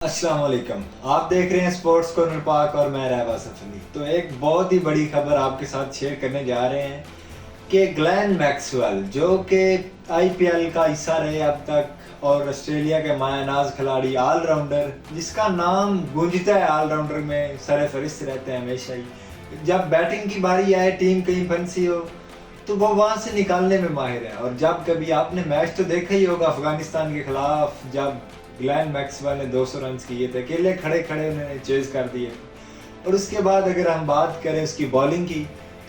अस्सलाम वालेकुम। आप देख रहे हैं स्पोर्ट्स कॉर्नर पाक और मैं रहबाज अली। तो एक बहुत ही बड़ी खबर आपके साथ शेयर करने जा रहे हैं कि ग्लेन मैक्सवेल जो कि आईपीएल का हिस्सा रहे अब तक और ऑस्ट्रेलिया के मायानाज खिलाड़ी ऑलराउंडर जिसका नाम गूंजता है ऑलराउंडर में सरफहरिस्त रहते हैं हमेशा ही। जब बैटिंग की बारी आए टीम कहीं फंसी हो तो वो वहाँ से निकालने में माहिर है। और जब कभी आपने मैच तो देखा ही होगा अफगानिस्तान के खिलाफ, जब ग्लेन मैक्सवेल ने 200 रन किए थे, अकेले खड़े खड़े उन्होंने चेज कर दिए। और उसके बाद अगर हम बात करें उसकी बॉलिंग की,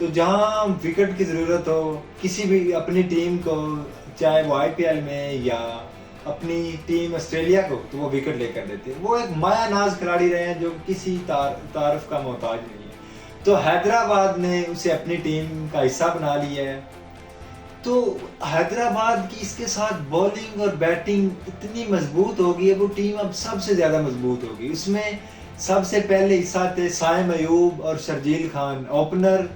तो जहाँ विकेट की ज़रूरत हो किसी भी अपनी टीम को, चाहे वो आईपीएल में या अपनी टीम ऑस्ट्रेलिया को, तो वो विकेट लेकर देते हैं। वो एक मायानाज खिलाड़ी रहे हैं जो किसी तारुफ का मोहताज नहीं है। तो हैदराबाद ने उसे अपनी टीम का हिस्सा बना लिया है। तो हैदराबाद की इसके साथ बॉलिंग और बैटिंग इतनी मजबूत होगी है, वो टीम अब सबसे ज़्यादा मजबूत होगी। इसमें सबसे पहले हिस्सा थे साइम अयूब और शर्जील खान ओपनर,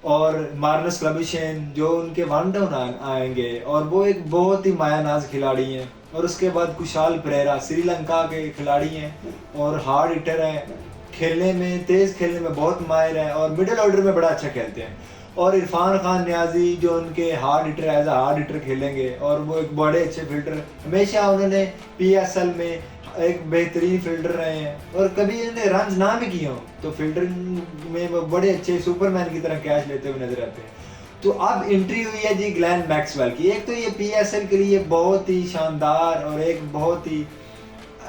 और मार्नस क्लबिशेन जो उनके वन डाउन आएंगे, और वो एक बहुत ही मायानाज खिलाड़ी हैं। और उसके बाद कुशाल परेरा श्रीलंका के खिलाड़ी हैं और हार्ड हिटर हैं, खेलने में तेज़ खेलने में बहुत माहिर हैं और मिडिल ऑर्डर में बड़ा अच्छा खेलते हैं। और इरफान खान न्याजी जो उनके hard hitter as hard hitter खेलेंगे, और वो एक बड़े अच्छे फील्डर, हमेशा उन्होंने पीएसएल में एक बेहतरीन फील्डर रहे हैं। और कभी उन्होंने रन ना भी किए हों तो फील्डरिंग में वो बड़े अच्छे सुपरमैन की तरह कैच लेते हुए नजर आते हैं। तो अब एंट्री हुई है जी ग्लेन मैक्सवेल की। एक तो ये पीएसएल के लिए बहुत ही शानदार और एक बहुत ही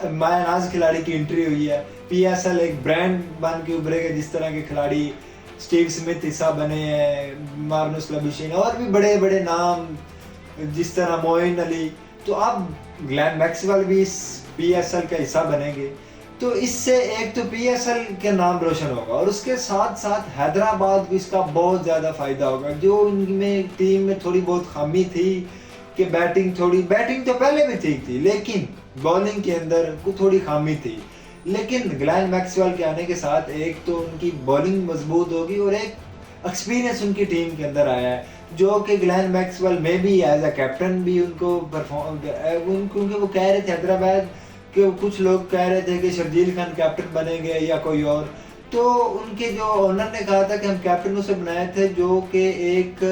मायानाज खिलाड़ी की एंट्री हुई है। पीएसएल एक ब्रांड बन के उभरेगा, जिस तरह के खिलाड़ी स्टीव स्मिथ हिस्सा बने हैं, मार्नस क्लबिशेन और भी बड़े बड़े नाम जिस तरह मोइन अली। तो अब ग्लेन मैक्सवेल भी इस पीएसएल का हिस्सा बनेंगे। तो इससे एक तो पीएसएल का नाम रोशन होगा और उसके साथ साथ हैदराबाद को इसका बहुत ज़्यादा फ़ायदा होगा। जो इनमें टीम में थोड़ी बहुत खामी थी कि बैटिंग तो पहले भी ठीक थी, लेकिन बॉलिंग के अंदर कुछ थोड़ी खामी थी। लेकिन ग्लेन मैक्सवेल के आने के साथ एक तो उनकी बॉलिंग मजबूत होगी और एक एक्सपीरियंस उनकी टीम के अंदर आया है, जो कि ग्लेन मैक्सवेल में भी एज अ कैप्टन भी उनको परफॉर्म, क्योंकि वो कह रहे थे हैदराबाद के कुछ लोग कह रहे थे कि शर्जील खान कैप्टन बनेंगे या कोई और। तो उनके जो ओनर ने कहा था कि हम कैप्टन उसे बनाए थे जो कि एक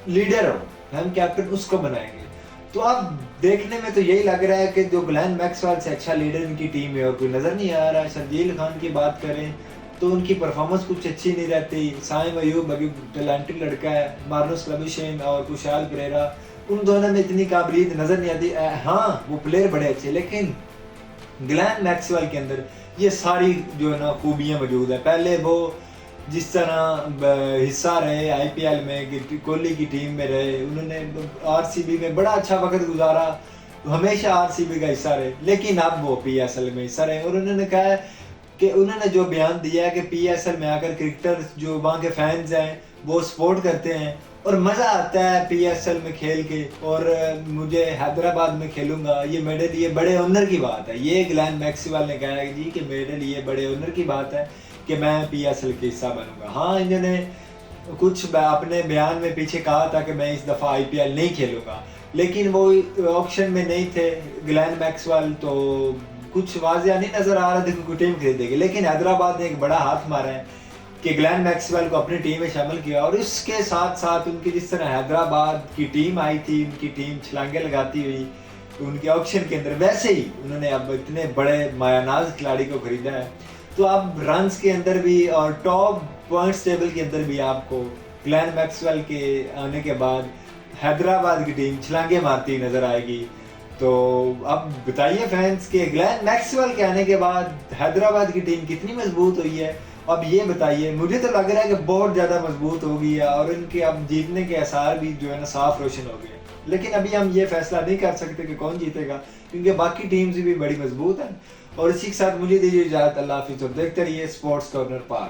लीडर हो, हम कैप्टन उसको बनाएंगे। तो अब देखने में तो यही लग रहा है कि जो ग्लेन मैक्सवेल से अच्छा लीडर इनकी टीम में और कोई नज़र नहीं आ रहा है। शर्जील खान की बात करें तो उनकी परफॉर्मेंस कुछ अच्छी नहीं रहती। साइम अयूब अभी टैलेंटेड लड़का है, मार्नस क्लबिशेन और कुशाल परेरा, उन दोनों में इतनी काबिलियत नज़र नहीं आती। हाँ वो प्लेयर बड़े अच्छे, लेकिन ग्लेन मैक्सवेल के अंदर ये सारी जो है ना खूबियाँ मौजूद है। पहले वो जिस तरह हिस्सा रहे आईपीएल में, कोहली की टीम में रहे, उन्होंने आरसीबी में बड़ा अच्छा वक्त गुजारा, हमेशा आरसीबी का हिस्सा रहे, लेकिन अब वो पीएसएल में हिस्सा रहे। और उन्होंने कहा कि उन्होंने जो बयान दिया है कि पीएसएल में आकर क्रिकेटर्स जो वहाँ के फैंस हैं वो सपोर्ट करते हैं और मज़ा आता है पीएसएल में खेल के, और मुझे हैदराबाद में खेलूँगा, ये मेरे लिए बड़े ऑनर की बात है। ये ग्लेन मैक्सवेल ने कहा है जी कि मेरे लिए बड़े ऑनर की बात है कि मैं पीएसएल के हिस्सा बनूंगा। हाँ इन्होंने कुछ अपने बयान में पीछे कहा था कि मैं इस दफ़ा आईपीएल नहीं खेलूंगा, लेकिन वो ऑक्शन में नहीं थे ग्लेन मैक्सवेल, तो कुछ वाज़िया नहीं नज़र आ रहा था कि कोई टीम खरीदेगी। लेकिन हैदराबाद ने एक बड़ा हाथ मारा है कि ग्लेन मैक्सवेल को अपनी टीम में शामिल किया। और इसके साथ साथ उनकी जिस तरह हैदराबाद की टीम आई थी, उनकी टीम छलांगे लगाती हुई उनके ऑक्शन के अंदर, वैसे ही उन्होंने अब इतने बड़े मायानाज खिलाड़ी को खरीदा है। तो अब रन्स के अंदर भी और टॉप पॉइंट्स टेबल के अंदर भी आपको ग्लेन मैक्सवेल के आने के बाद हैदराबाद की टीम छलांगे मारती नज़र आएगी। तो अब बताइए फैंस कि ग्लेन मैक्सवेल के आने के बाद हैदराबाद की टीम कितनी मजबूत हुई है। अब ये बताइए, मुझे तो लग रहा है कि बहुत ज़्यादा मजबूत हो गई है और इनके अब जीतने के आसार भी जो है ना साफ रोशन हो गए। लेकिन अभी हम ये फैसला नहीं कर सकते कि कौन जीतेगा, क्योंकि बाकी टीम्स भी बड़ी मजबूत हैं। और इसी के साथ मुझे दीजिए इजाज़त, अल्लाह हाफिज़, और देखते रहिए स्पोर्ट्स कॉर्नर पाक।